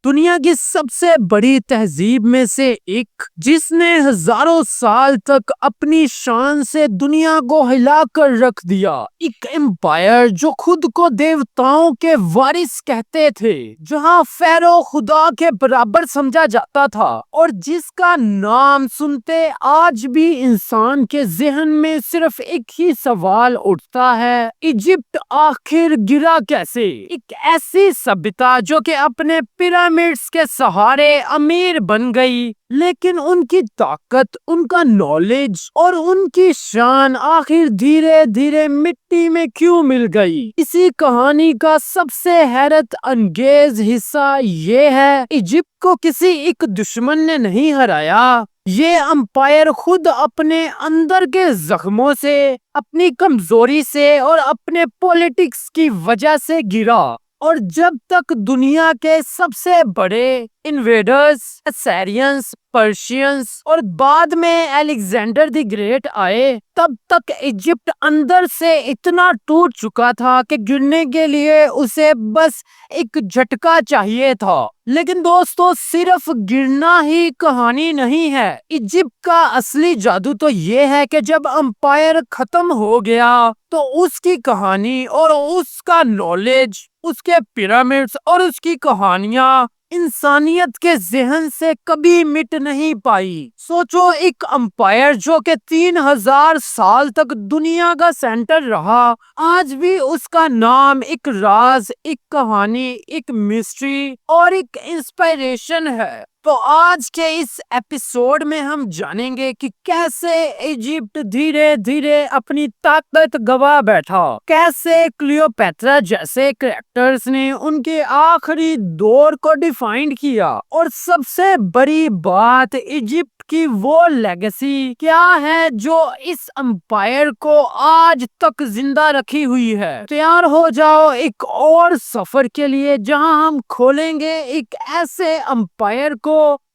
دنیا کی سب سے بڑی تہذیب میں سے ایک، جس نے ہزاروں سال تک اپنی شان سے دنیا کو ہلا کر رکھ دیا۔ ایک امپائر جو خود کو دیوتاؤں کے وارث کہتے تھے، جہاں فیرو خدا کے برابر سمجھا جاتا تھا، اور جس کا نام سنتے آج بھی انسان کے ذہن میں صرف ایک ہی سوال اٹھتا ہے: ایجپٹ آخر گرا کیسے؟ ایک ایسی سبھیتا جو کہ اپنے پیرامڈز کے سہارے امیر بن گئی، لیکن ان کی طاقت، ان کا نالج اور ان کی شان آخر دھیرے دھیرے مٹی میں کیوں مل گئی؟ اسی کہانی کا سب سے حیرت انگیز حصہ یہ ہے: ایجپٹ کو کسی ایک دشمن نے نہیں ہرایا، یہ امپائر خود اپنے اندر کے زخموں سے، اپنی کمزوری سے اور اپنے پولیٹکس کی وجہ سے گرا۔ اور جب تک دنیا کے سب سے بڑے انویڈرز، اسیرینز، پرشینز اور بعد میں الیگزینڈر دی گریٹ آئے، تب تک ایجپٹ اندر سے اتنا ٹوٹ چکا تھا کہ گرنے کے لیے اسے بس ایک جھٹکا چاہیے تھا۔ لیکن دوستو، صرف گرنا ہی کہانی نہیں ہے۔ ایجپٹ کا اصلی جادو تو یہ ہے کہ جب امپائر ختم ہو گیا تو اس کی کہانی اور اس کا نالج، اس کے پیرامڈز اور اس کی کہانیاں انسانیت کے ذہن سے کبھی مٹ نہیں پائی۔ سوچو، ایک امپائر جو کہ 3000 سال تک دنیا کا سینٹر رہا، آج بھی اس کا نام ایک راز، ایک کہانی، ایک مسٹری اور ایک انسپائریشن ہے۔ تو آج کے اس ایپیسوڈ میں ہم جانیں گے کہ کیسے ایجپٹ دھیرے دھیرے اپنی طاقت گوا بیٹھا، کیسے کلیوپیٹرا جیسے کریکٹرز نے ان کے آخری دور کو ڈیفائن کیا، اور سب سے بڑی بات، ایجپٹ کی وہ لیگیسی کیا ہے جو اس امپائر کو آج تک زندہ رکھی ہوئی ہے۔ تیار ہو جاؤ ایک اور سفر کے لیے، جہاں ہم کھولیں گے ایک ایسے امپائر کو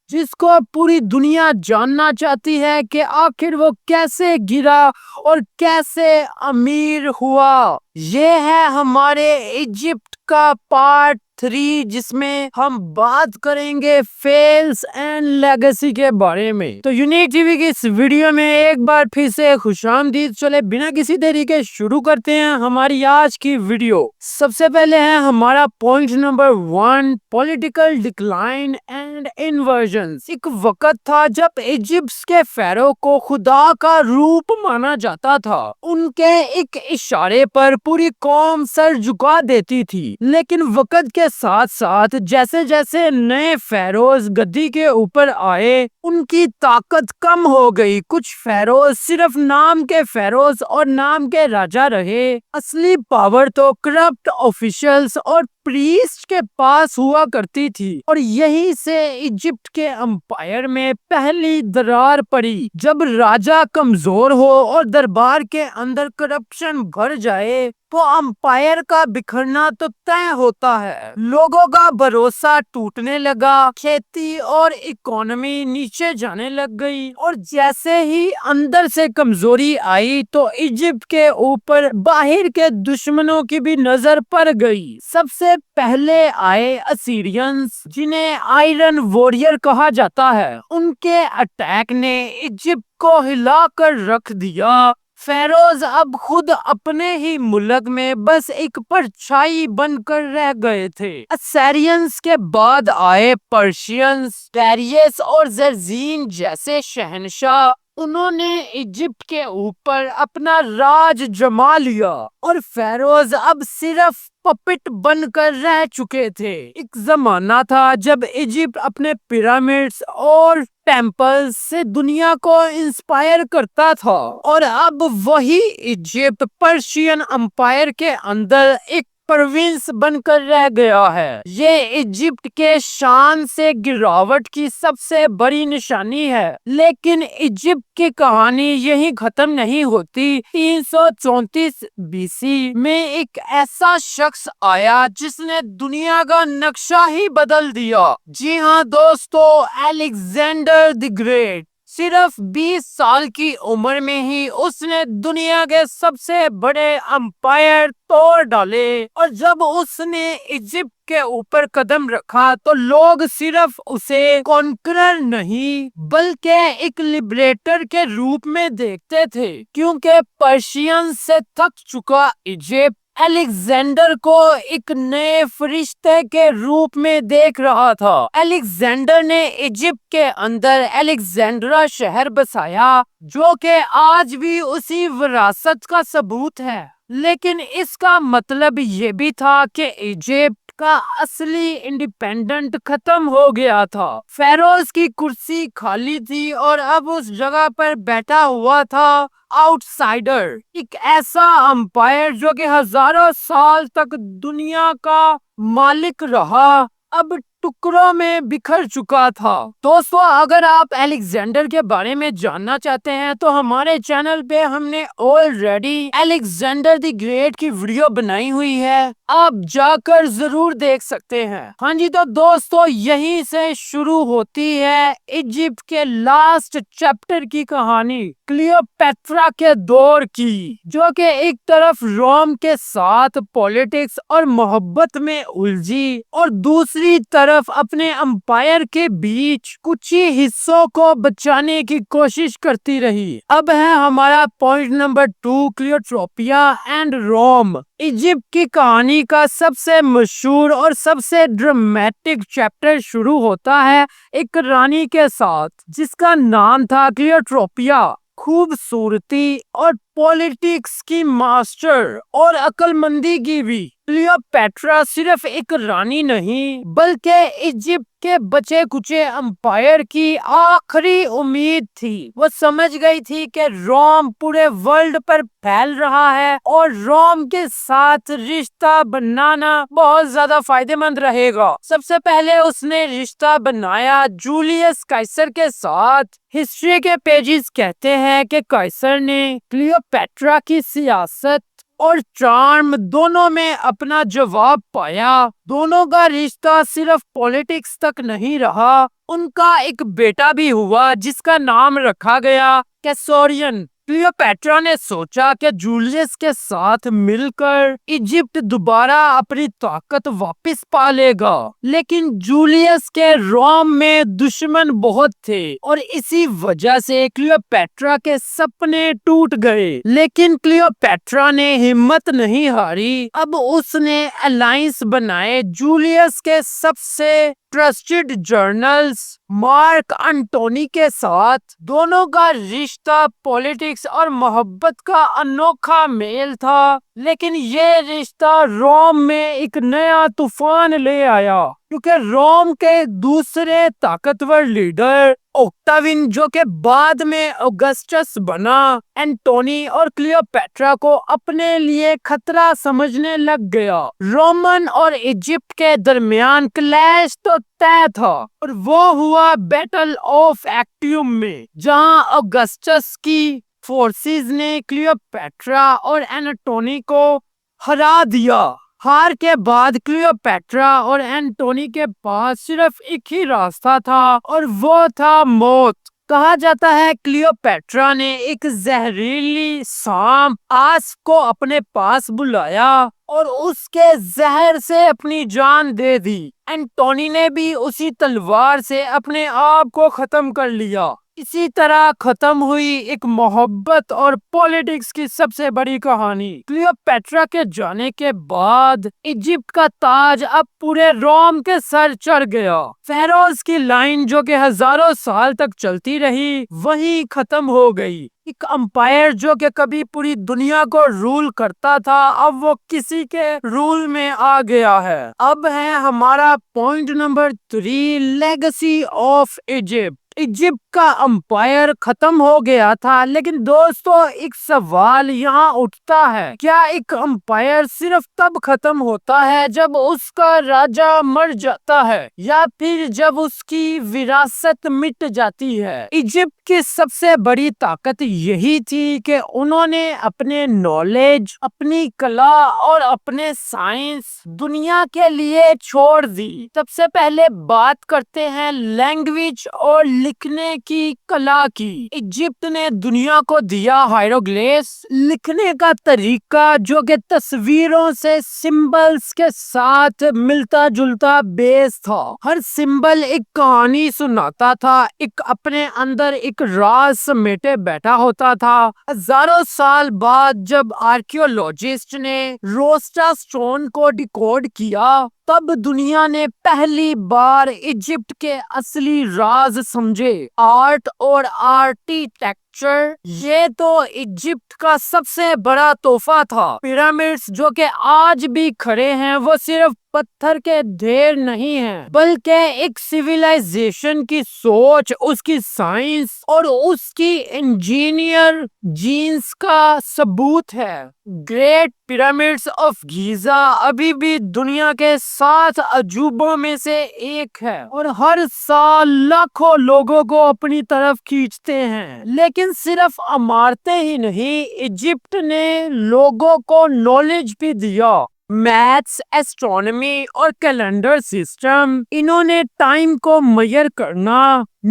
جس کو پوری دنیا جاننا چاہتی ہے کہ آخر وہ کیسے گرا اور کیسے امیر ہوا۔ یہ ہے ہمارے ایجپٹ کا پارٹ 3، جس میں ہم بات کریں گے فیلز اینڈ لیگیسی کے بارے میں۔ تو یونیک ٹی وی کی اس ویڈیو میں ایک بار پھر سے خوش آمدید۔ چلے بنا کسی دیری کے شروع کرتے ہیں ہماری آج کی ویڈیو۔ سب سے پہلے ہے ہمارا point number 1: political decline and inversions. ایک وقت تھا جب ایجپٹ کے فیرو کو خدا کا روپ مانا جاتا تھا، ان کے ایک اشارے پر پوری قوم سر جھکا دیتی تھی۔ لیکن وقت کے ساتھ ساتھ جیسے جیسے نئے فیروز گدی کے اوپر آئے، ان کی طاقت کم ہو گئی۔ کچھ فیروز صرف نام کے فیروز اور نام کے راجا رہے، اصلی پاور تو کرپٹ آفیشلز اور پریسٹ کے پاس ہوا کرتی تھی۔ اور یہی سے ایجپٹ کے امپائر میں پہلی درار پڑی۔ جب راجا کمزور ہو اور دربار کے اندر کرپشن بھر جائے تو امپائر کا بکھرنا تو طے ہوتا ہے۔ لوگوں کا بھروسہ ٹوٹنے لگا، کھیتی اور اکانومی نیچے جانے لگ گئی، اور جیسے ہی اندر سے کمزوری آئی تو ایجپٹ کے اوپر باہر کے دشمنوں کی بھی نظر پڑ گئی۔ سب سے پہلے آئے اسیرینز، جنہیں آئرن واریر کہا جاتا ہے۔ ان کے اٹیک نے ایجپٹ کو ہلا کر رکھ دیا۔ فیروز اب خود اپنے ہی ملک میں بس ایک پرچھائی بن کر رہ گئے تھے۔ اسیرینز کے بعد آئے پرشینز، ڈیریس اور زرزین جیسے شہنشاہ۔ انہوں نے ایجپٹ کے اوپر اپنا راج جما لیا، اور فیروز اب صرف پپٹ بن کر رہ چکے تھے۔ ایک زمانہ تھا جب ایجپٹ اپنے پیرامڈز اور ٹیمپلز سے دنیا کو انسپائر کرتا تھا، اور اب وہی ایجپٹ پرشین امپائر کے اندر ایک پروونس بن کر رہ گیا ہے۔ یہ ایجپٹ کے شان سے گراوٹ کی سب سے بڑی نشانی ہے۔ لیکن ایجپٹ کی کہانی یہی ختم نہیں ہوتی۔ 334 BC میں ایک ایسا شخص آیا جس نے دنیا کا نقشہ ہی بدل دیا۔ جی ہاں دوستو، الیگزینڈر دی گریٹ۔ صرف 20 سال کی عمر میں ہی اس نے دنیا کے سب سے بڑے امپائر توڑ ڈالے، اور جب اس نے ایجپٹ کے اوپر قدم رکھا تو لوگ صرف اسے کانکرر نہیں بلکہ ایک لبریٹر کے روپ میں دیکھتے تھے، کیونکہ پرشین سے تھک چکا ایجپٹ الیگزینڈر کو ایک نئے فرشتے کے روپ میں دیکھ رہا تھا۔ الیگزینڈر نے ایجپٹ کے اندر الیگزینڈرا شہر بسایا، جو کہ آج بھی اسی وراثت کا ثبوت ہے، لیکن اس کا مطلب یہ بھی تھا کہ ایجپٹ کا اصلی انڈیپینڈنٹ ختم ہو گیا تھا۔ فیروز کی کرسی خالی تھی اور اب اس جگہ پر بیٹھا ہوا تھا آؤٹ سائڈر، ایک ایسا امپائر جو کہ ہزاروں سال تک دنیا کا مالک رہا، اب ٹکڑوں میں بکھر چکا تھا۔ دوستو، اگر آپ الیگزینڈر کے بارے میں جاننا چاہتے ہیں تو ہمارے چینل پہ ہم نے آلریڈی الیگزینڈر دی گریٹ کی ویڈیو بنائی ہوئی ہے، آپ جا کر ضرور دیکھ سکتے ہیں۔ ہاں جی، تو دوستو یہیں سے شروع ہوتی ہے ایجپٹ کے لاسٹ چیپٹر کی کہانی، کلیوپیٹرا کے دور کی، جو کہ ایک طرف روم کے ساتھ پولیٹکس اور محبت میں الجھی اور دوسری طرف اپنے امپائر کے بیچ کچھ ہی حصوں کو بچانے کی کوشش کرتی رہی۔ اب ہے ہمارا point number 2، Cleopatra and Rome. Egypt کی کہانی کا سب سے مشہور اور سب سے ڈرامیٹک چیپٹر شروع ہوتا ہے ایک رانی کے ساتھ جس کا نام تھا کلیوٹروپیا۔ خوبصورتی اور پولیٹکس کی ماسٹر اور عقل مندی کی بھی، کلیوپیٹرا صرف ایک رانی نہیں بلکہ ایجپٹ کے بچے کچے امپائر کی آخری امید تھی۔ وہ سمجھ گئی تھی کہ روم پورے ورلڈ پر پھیل رہا ہے اور روم کے ساتھ رشتہ بنانا بہت زیادہ فائدہ مند رہے گا۔ سب سے پہلے اس نے رشتہ بنایا جولیس قیصر کے ساتھ۔ ہسٹری کے پیجز کہتے ہیں کہ قیصر نے کلیوپیٹرا کی سیاست اور چارم دونوں میں اپنا جواب پایا۔ دونوں کا رشتہ صرف پولیٹکس تک نہیں رہا، ان کا ایک بیٹا بھی ہوا جس کا نام رکھا گیا کیسورین۔ کلیوپیٹرا نے سوچا کہ جولیس کے ساتھ مل کر ایجپٹ دوبارہ اپنی طاقت واپس پا لے گا، لیکن جولیس کے روم میں دشمن بہت تھے اور اسی وجہ سے کلیوپیٹرا کے سپنے ٹوٹ گئے۔ لیکن کلیوپیٹرا نے ہمت نہیں ہاری، اب اس نے الائنس بنائے جولیس کے سب سے ٹرسٹڈ جرنلز مارک انٹونی کے ساتھ۔ دونوں کا رشتہ پولیٹکس اور محبت کا انوکھا میل تھا، لیکن یہ رشتہ روم میں ایک نیا طوفان لے آیا، کیونکہ روم کے دوسرے طاقتور لیڈر اوکٹاوین، جو کہ بعد میں اگسٹس بنا، اینٹونی اور کلیوپیٹرا کو اپنے لیے خطرہ سمجھنے لگ گیا۔ رومن اور ایجپٹ کے درمیان کلیش تو طے تھا، اور وہ ہوا بیٹل آف ایکٹیوم میں، جہاں اگسٹس کی فورسز نے کلیوپیٹرا اور اینٹونی کو ہرا دیا۔ ہار کے بعد کلیوپیٹرا اور اینٹونی کے پاس صرف ایک ہی راستہ تھا اور وہ تھا موت۔ کہا جاتا ہے کلیوپیٹرا نے ایک زہریلی سانپ آسپ کو اپنے پاس بلایا اور اس کے زہر سے اپنی جان دے دی۔ اینٹونی نے بھی اسی تلوار سے اپنے آپ کو ختم کر لیا۔ اسی طرح ختم ہوئی ایک محبت اور پولیٹکس کی سب سے بڑی کہانی۔ کلیوپیٹرا کے جانے کے بعد ایجپٹ کا تاج اب پورے روم کے سر چڑھ گیا۔ فیروز کی لائن جو کہ ہزاروں سال تک چلتی رہی وہیں ختم ہو گئی۔ ایک امپائر جو کہ کبھی پوری دنیا کو رول کرتا تھا اب وہ کسی کے رول میں آ گیا ہے۔ اب ہے ہمارا point number 3، legacy of Egypt. Egypt کا امپائر ختم ہو گیا تھا، لیکن دوستو ایک سوال یہاں اٹھتا ہے، کیا ایک امپائر صرف تب ختم ہوتا ہے جب اس کا راجا مر جاتا ہے یا پھر جب اس کی وراثت مٹ جاتی ہے؟ ایجپٹ کی سب سے بڑی طاقت یہی تھی کہ انہوں نے اپنے نالج، اپنی کلا اور اپنے سائنس دنیا کے لیے چھوڑ دی۔ سب سے پہلے بات کرتے ہیں لینگویج اور لکھنے کی کلا کی۔ ایجپٹ نے دنیا کو دیا ہائیروگلیفس لکھنے کا طریقہ جو کہ تصویروں سے سمبلز کے ساتھ ملتا جلتا بیس تھا۔ ہر سمبل ایک کہانی سناتا تھا، ایک اپنے اندر ایک راز سمیٹے بیٹھا ہوتا تھا۔ ہزاروں سال بعد جب آرکیولوجسٹ نے روسٹا سٹون کو ڈیکوڈ کیا تب دنیا نے پہلی بار ایجپٹ کے اصلی راز سمجھے، آرٹ اور آرکیٹیکچر۔ یہ تو ایجپٹ کا سب سے بڑا تحفہ تھا۔ پیرامڈز جو کہ آج بھی کھڑے ہیں وہ صرف پتھر کے ڈھیر نہیں ہیں بلکہ ایک سویلائزیشن کی سوچ، اس کی سائنس اور اس کی انجینئر جینز کا ثبوت ہے۔ گریٹ پیرامڈز آف گیزا ابھی بھی دنیا کے 7 عجوبوں میں سے ایک ہے اور ہر سال لاکھوں لوگوں کو اپنی طرف کھینچتے ہیں۔ لیکن صرف عمارتیں ہی نہیں، ایجپٹ نے لوگوں کو نالج بھی دیا۔ میتھس، ایسٹرونومی اور کیلنڈر سسٹم، انہوں نے ٹائم کو میئر کرنا،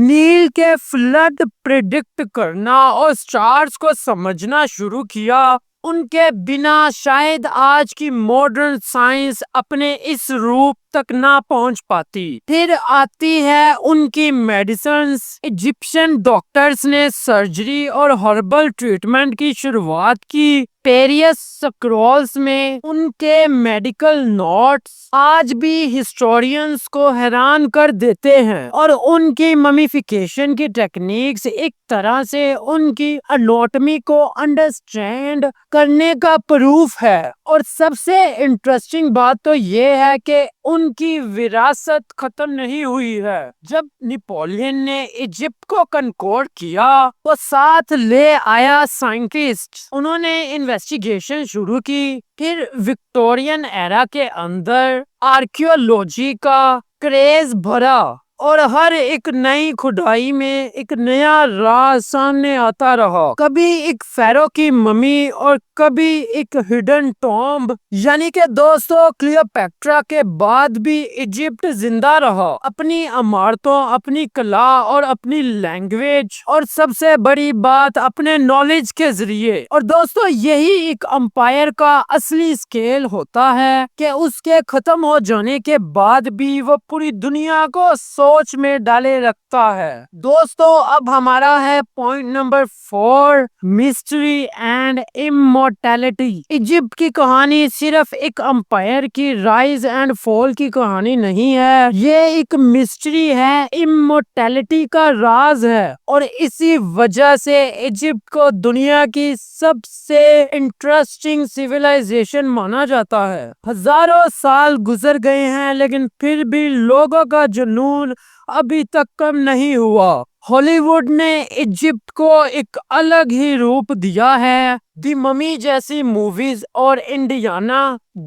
نیل کے فلڈ پریڈکٹ کرنا اور سٹارز کو سمجھنا شروع کیا۔ ان کے بنا شاید آج کی ماڈرن سائنس اپنے اس روپ تک نہ پہنچ پاتی۔ پھر آتی ہے ان کی میڈیسنز۔ ایجپشین ڈاکٹرز نے سرجری اور ہربل ٹریٹمنٹ کی شروعات کی۔ پیریس سکرولز میں ان کے میڈیکل نوٹس آج بھی ہسٹورینز کو حیران کر دیتے ہیں اور ان کی ممیفیکیشن کی ٹیکنیکس ایک طرح سے ان کی اناٹمی کو انڈرسٹینڈ کرنے کا پروف ہے۔ اور سب سے انٹرسٹنگ بات تو یہ ہے کہ ان کی وراثت ختم نہیں ہوئی ہے۔ جب نپولین نے ایجپٹ کو کنکور کیا وہ ساتھ لے آیا سائنٹسٹ، انہوں نے انویسٹیگیشن شروع کی۔ پھر وکٹورین ایرا کے اندر آرکیولوجی کا کریز بھرا اور ہر ایک نئی کھدائی میں ایک نیا راز سامنے آتا رہا۔ کبھی ایک فیرو کی ممی اور کبھی ایک ہڈن ٹامب۔ یعنی کہ دوستو کلیوپیٹرا کے بعد بھی ایجپٹ زندہ رہا، اپنی عمارتوں، اپنی کلا اور اپنی لینگویج اور سب سے بڑی بات اپنے نالج کے ذریعے۔ اور دوستو یہی ایک امپائر کا اصلی اسکیل ہوتا ہے کہ اس کے ختم ہو جانے کے بعد بھی وہ پوری دنیا کو سوچ میں ڈالے رکھتا ہے۔ دوستو اب ہمارا ہے point number 4، mystery and امورٹیلٹی۔ Egypt کی کہانی صرف ایک امپائر کی رائز اینڈ فال کی کہانی نہیں ہے، یہ ایک مسٹری ہے، امورٹیلٹی کا راز ہے اور اسی وجہ سے ایجپٹ کو دنیا کی سب سے انٹرسٹنگ سویلائزیشن مانا جاتا ہے۔ ہزاروں سال گزر گئے ہیں لیکن پھر بھی لوگوں کا جنون ابھی تک کم نہیں ہوا۔ ہالی ووڈ نے ایجپٹ کو ایک الگ ہی روپ دیا ہے۔ دی ممی جیسی موویز اور انڈیانا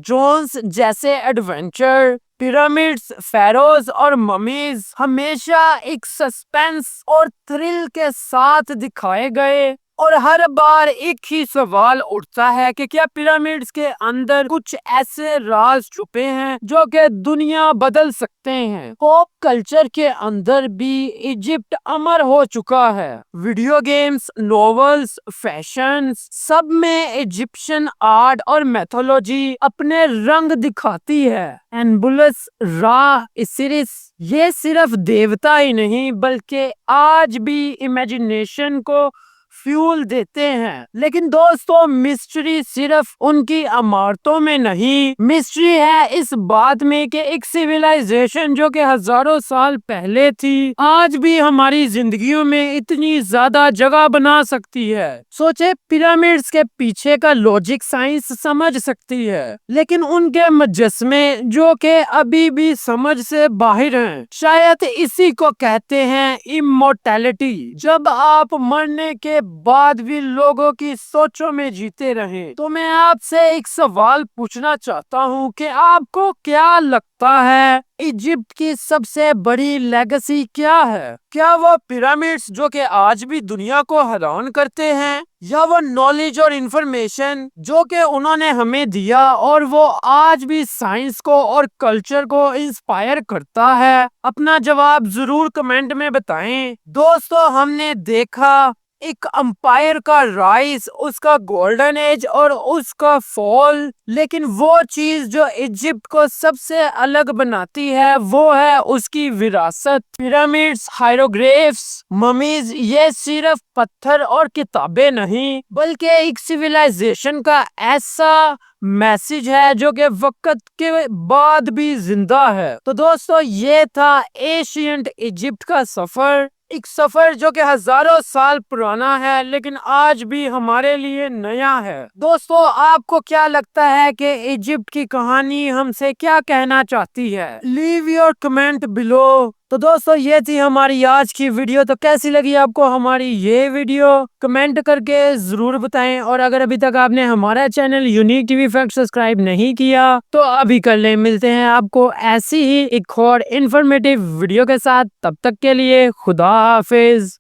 جونز جیسے ایڈونچر، پیرامڈز، فیروز اور ممیز ہمیشہ ایک سسپینس اور تھرل کے ساتھ دکھائے گئے اور ہر بار ایک ہی سوال اٹھتا ہے کہ کیا پیرامڈز کے اندر کچھ ایسے راز چھپے ہیں جو کہ دنیا بدل سکتے ہیں۔ پاپ کلچر کے اندر بھی ایجپٹ امر ہو چکا ہے۔ ویڈیو گیمز، ناولز، فیشن، سب میں ایجپشن آرٹ اور میتھولوجی اپنے رنگ دکھاتی ہے۔ اینبولس، را، اسیرس، یہ صرف دیوتا ہی نہیں بلکہ آج بھی امیجنیشن کو فیول دیتے ہیں۔ لیکن دوستو مسٹری صرف ان کی عمارتوں میں نہیں، مسٹری ہے اس بات میں کہ ایک سویلائزیشن جو کہ ہزاروں سال پہلے تھی آج بھی ہماری زندگیوں میں اتنی زیادہ جگہ بنا سکتی ہے۔ سوچے پیرامڈز کے پیچھے کا لوجک سائنس سمجھ سکتی ہے لیکن ان کے مجسمے جو کہ ابھی بھی سمجھ سے باہر ہیں، شاید اسی کو کہتے ہیں امورٹیلٹی۔ جب آپ مرنے کے بعد بھی لوگوں کی سوچوں میں جیتے رہے۔ تو میں آپ سے ایک سوال پوچھنا چاہتا ہوں کہ آپ کو کیا لگتا ہے ایجپٹ کی سب سے بڑی لیگیسی کیا ہے؟ کیا وہ پیرامڈز جو کہ آج بھی دنیا کو حیران کرتے ہیں، یا وہ نالج اور انفارمیشن جو کہ انہوں نے ہمیں دیا اور وہ آج بھی سائنس کو اور کلچر کو انسپائر کرتا ہے؟ اپنا جواب ضرور کمنٹ میں بتائیں۔ دوستو، ہم نے دیکھا ایک امپائر کا رائز، اس کا گولڈن ایج اور اس کا فال، لیکن وہ چیز جو ایجپٹ کو سب سے الگ بناتی ہے وہ ہے اس کی وراثت۔ پیرامڈز، ہائیروگلیفس، ممیز، یہ صرف پتھر اور کتابیں نہیں بلکہ ایک سویلائزیشن کا ایسا میسج ہے جو کہ وقت کے بعد بھی زندہ ہے۔ تو دوستو، یہ تھا ایشینٹ ایجپٹ کا سفر، ایک سفر جو کہ ہزاروں سال پرانا ہے لیکن آج بھی ہمارے لیے نیا ہے۔ دوستو، آپ کو کیا لگتا ہے کہ ایجپٹ کی کہانی ہم سے کیا کہنا چاہتی ہے؟ لیو یور کمنٹ بلو۔ تو دوستو، یہ تھی ہماری آج کی ویڈیو۔ تو کیسی لگی آپ کو ہماری یہ ویڈیو؟ کمنٹ کر کے ضرور بتائیں، اور اگر ابھی تک آپ نے ہمارا channel unique T V fact subscribe نہیں کیا تو ابھی کر لیں۔ ملتے ہیں آپ کو ایسی ہی ایک اور انفارمیٹیو ویڈیو کے ساتھ، تب تک کے لیے خدا حافظ۔